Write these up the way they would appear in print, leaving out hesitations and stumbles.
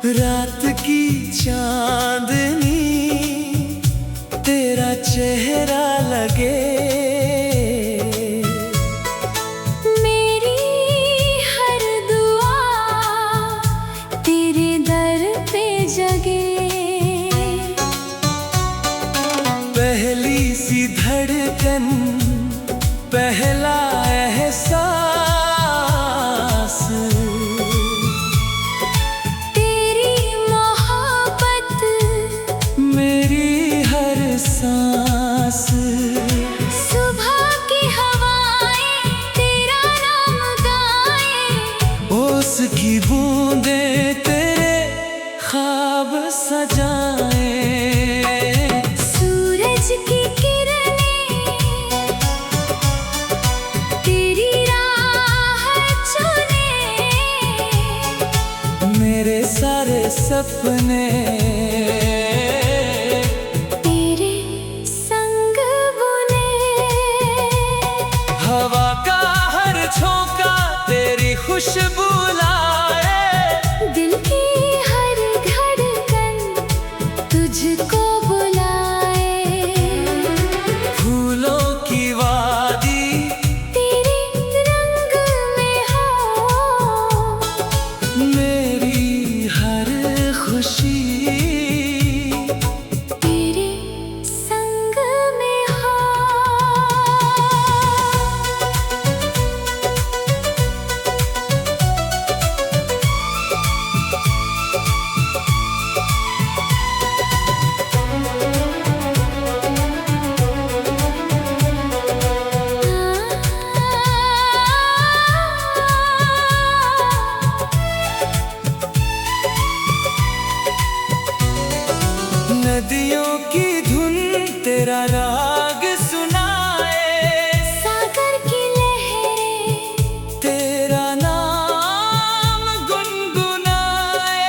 रात की चांदनी तेरा चेहरा लगे, मेरी हर दुआ तेरे दर पे जगे। पहली सी धड़कन, पहला एहसास, सुबह की हवाएं तेरा नाम गाएं, ओस की बूंदें तेरे ख्वाब सजाएं। सूरज की किरणें तेरी राह चुने, मेरे सारे सपने हवा का हर झोंका तेरी खुशबू लाए, दिल की हर धड़कन तुझको बुलाए। फूलों की वादी तेरे रंग में हो, मेरी हर खुशी तेरे संग में हो। नदियों की धुन तेरा राग सुनाए, सागर की लहरें तेरा नाम गुनगुनाए।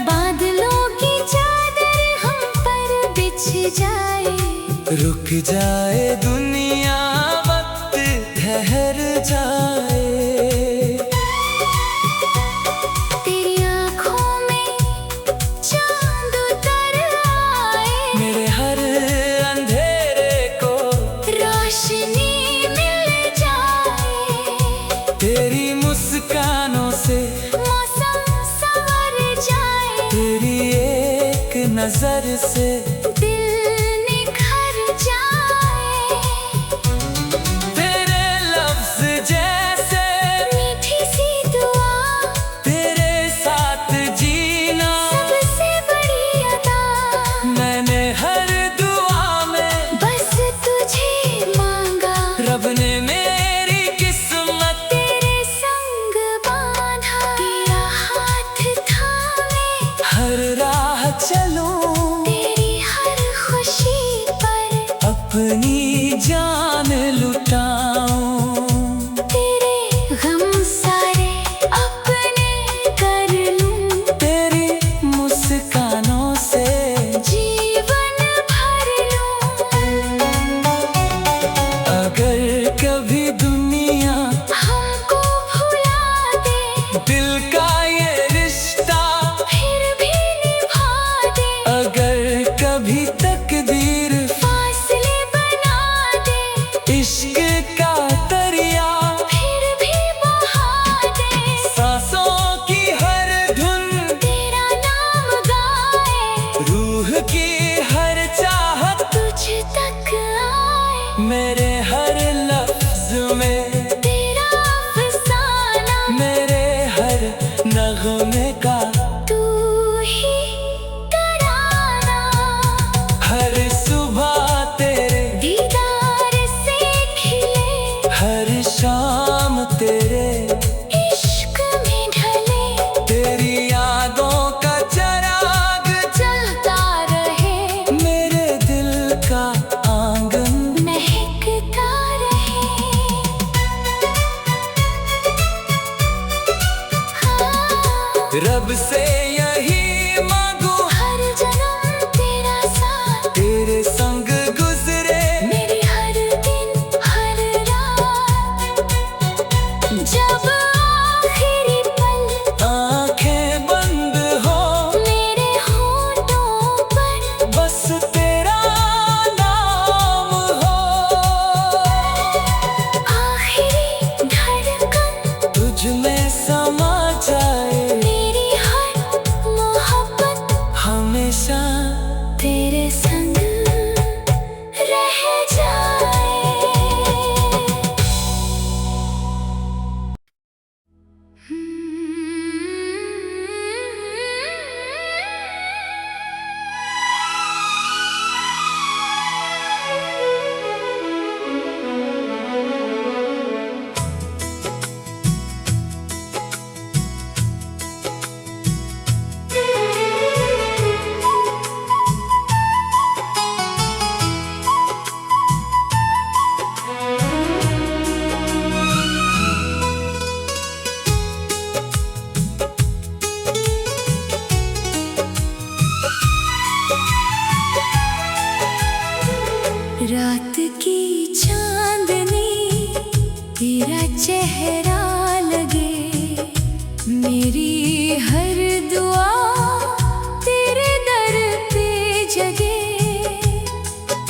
बादलों की चादर हम पर बिछ जाए, रुक जाए दुनिया, वक्त ठहर जाए। तेरी आँखों में चांद उतर आए, मेरे हर अंधेरे को रोशनी मिल जाए। तेरी मुस्कानों से मौसम संवर जाए, तेरी एक नजर से दिल निखर जाए। तेरे लफ्ज जैसे मीठी सी दुआ तेरे साथ जीना, सबसे बड़ी अता। मैंने हर दुआ में बस तुझे मांगा, रब ने मेरी किस्मत तेरे संग बांधा। तेरा हाथ थामे हर राह चलूं, तेरी हर खुशी पर अपनी जान लुटाऊं। तेरे गम सारे अपने कर लूं, तेरी मुस्कानों से जीवन भर लूं। अगर कभी दुनिया हमको भुला दे, दिल का ये रिश्ता फिर भी निभा दे। अगर कभी तकदीर फासले बना दे, इश्क का दरिया फिर भी बहा दे। सांसों की हर धुन तेरा नाम गाए, रूह की हर चाहत तुझ तक आए। मेरे हर लफ्ज में तेरा अफसाना, मेरे हर नगमे का रब से यही मांगू हर जन्म तेरा साथ, तेरे संग गुजरे मेरी हर दिन हर रात। जब आखिरी पल आंखें बंद हो मेरे होठों पर, बस तेरा नाम हो। आखिरी धड़कन तुझ में समा जाए मेरी हर मोहब्बत हमेशा तेरे संग रह जाए। रात की चांदनी तेरा चेहरा लगे, मेरी हर दुआ तेरे दर पे जगे।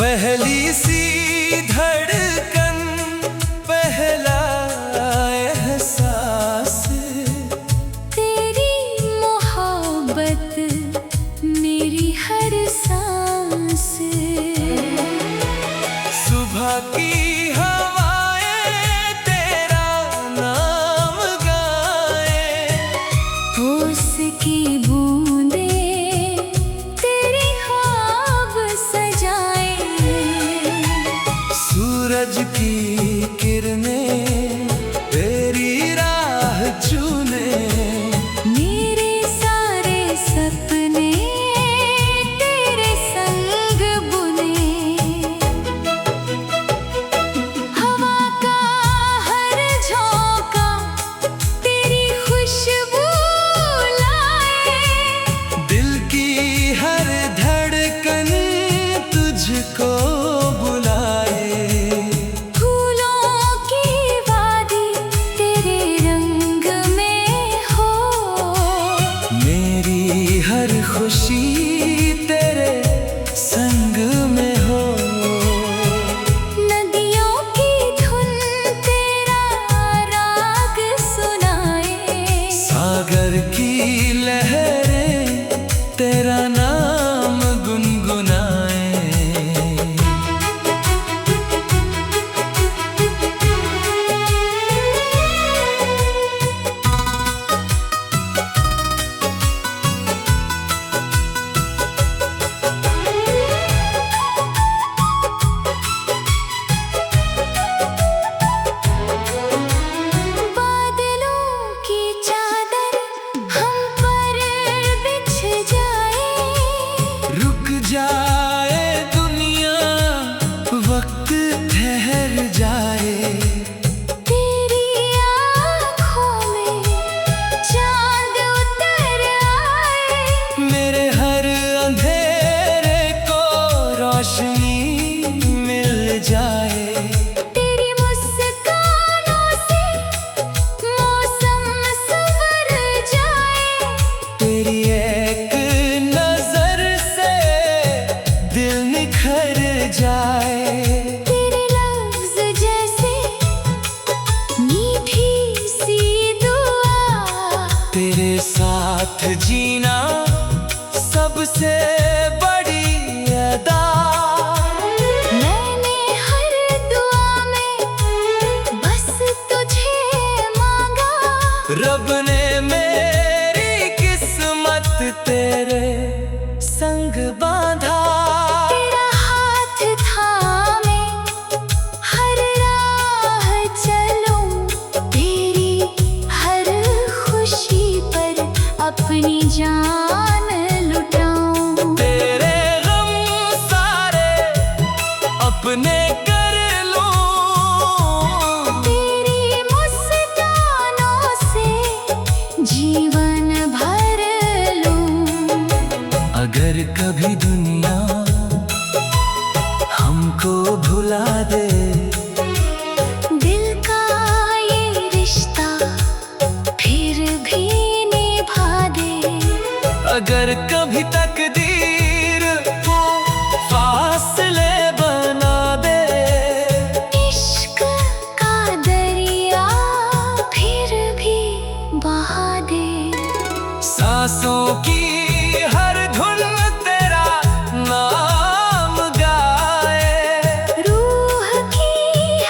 पहली सी धड़कन पहला एहसास, तेरी मोहब्बत मेरी हर सांस। सुबह की हवाएं तेरा नाम गाए, होश की बूंदें तेरी ख्वाब सजाए। सूरज की किरणें तेरी राह चूमे, मेरे सारे सपने तेरे संग बुने। हवा का हर झोंका तेरी खुशबू लाए, दिल की हर धड़कन तुझको बुलाए। फूलों की वादी तेरे रंग में हो, मेरी हर खुशी तेरे संग में हो। नदियों की धुन तेरा राग सुनाए। सागर की लहरें तेरा नाम गुनगुनाए। बादलों की चादर हम पर बिछ जाए, रुक जाए दुनिया, वक्त ठहर जाए। तेरी आँखों में चांद उतर आए, मेरे हर अंधेरे को रोशनी मिल जाए। तेरी मुस्कानों से मौसम संवर जाए। तेरी एक नजर से दिल निखर जाए। तेरे लफ्ज जैसे मीठी सी दुआ, तेरे साथ जीना सबसे बड़ी अदा। मैंने हर दुआ में बस तुझे मांगा। रब ने मेरी किस्मत तेरे संग बांधा। तेरा हाथ थामे हर राह चलूं, तेरी हर खुशी पर अपनी जान लुटाऊं। तेरे गम सारे अपने कर लूं। तेरी मुस्कानों से जीवन भर अगर कभी दुनिया हमको भुला दे, दिल का ये रिश्ता फिर भी निभा दे। अगर कभी तकदीर वो फासले बना दे, इश्क का दरिया फिर भी बहा दे। सांसों की हर धुन तेरा नाम गाए, रूह की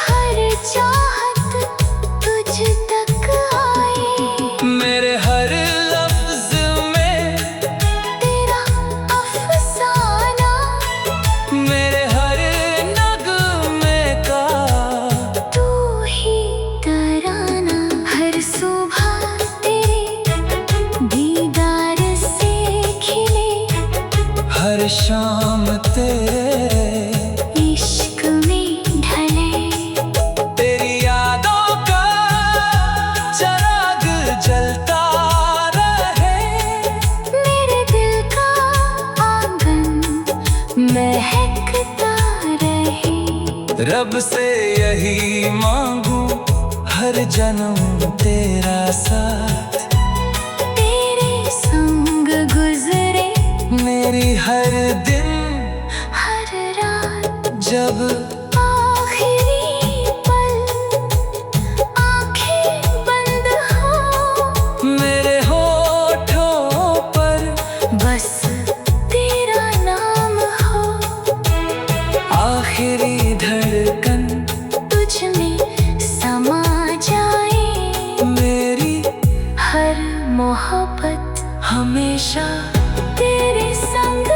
हर चाहत तुझ तक आए। मेरे हर लफ्ज में तेरा अफसाना, मेरे हर नगमे का तू ही तराना। हर सुबह तेरे दीदार से खिले, हर शाम तेरे इश्क में ढले। तेरी यादों का चिराग जलता रहे, मेरे दिल का आंगन महकता रहे। रब से यही मांगू हर जन्म तेरा साथ, तेरे संग गुजरे मेरी हर दिन हर रात। जब आखिरी पल आंखें बंद हो, मेरे होठों पर बस तेरा नाम हो। आखिरी धड़कन तुझ में समा जाए, मेरी हर मोहब्बत हमेशा तेरे संग